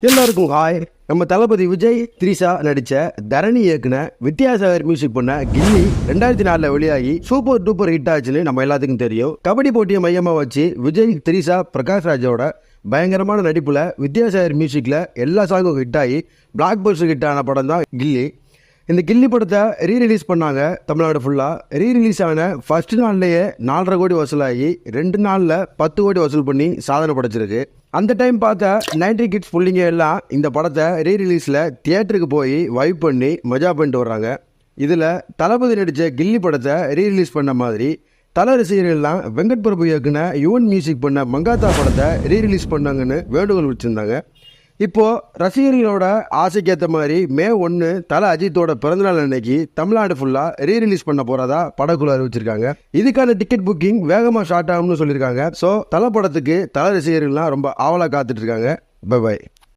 எல்லாருக்கும் ஹாய். நம்ம தளபதி விஜய் த்ரிஷா நடிச்ச தரணி இயக்குன வித்யாசாகர் மியூசிக் பண்ண கில்லி 2004 வெளியாகி சூப்பர் டூப்பர் ஹிட் ஆச்சுன்னு நம்ம எல்லாத்துக்கும் தெரியும். கபடி போட்டியை மையமா வச்சு விஜய் த்ரிஷா பிரகாஷ் ராஜோட பயங்கரமான நடிப்புல வித்யாசாகர் மியூசிக்ல எல்லா சாங்கும் ஹிட் ஆகி பிளாக் பஸ்டர் ஹிட் ஆன படம் தான் கில்லி. இந்த கில்லி படத்தை ரீரிலீஸ் பண்ணாங்க தமிழ்நாடு ஃபுல்லாக. ரீரிலீஸ் ஆன ஃபர்ஸ்ட் நாள்லேயே 4.5 கோடி வசூலாகி 2 நாளில் 10 கோடி வசூல் பண்ணி சாதனை படைச்சிருக்கு. அந்த டைம் பார்த்த 90 கிட்ஸ் புள்ளிங்க எல்லாம் இந்த படத்தை ரீரிலீஸில் தியேட்டருக்கு போய் வைப் பண்ணி மஜா பண்ணிட்டு வர்றாங்க. இதில் தளபதி நடித்த கில்லி படத்தை ரீரிலீஸ் பண்ண மாதிரி தல ரசிகர்கள்லாம் வெங்கட் பிரபு இயக்குன யுவன் மியூசிக் பண்ண மங்காத்தா படத்தை ரீரிலீஸ் பண்ணாங்கன்னு வேண்டுகோள் வச்சுருந்தாங்க. இப்போது ரசிகர்களோட ஆசைக்கேற்ற மாதிரி May 1 தல அஜித்தோட பிறந்தநாள் அன்னைக்கு தமிழ்நாடு ஃபுல்லாக ரீரிலீஸ் பண்ண போகிறதா படக்குழு அறிவிச்சிருக்காங்க. இதுக்கான டிக்கெட் புக்கிங் வேகமாக ஸ்டார்ட் ஆகும்னு சொல்லியிருக்காங்க. ஸோ தல படத்துக்கு தல ரசிகர்கள்லாம் ரொம்ப ஆவலாக காத்துட்ருக்காங்க. Bye bye.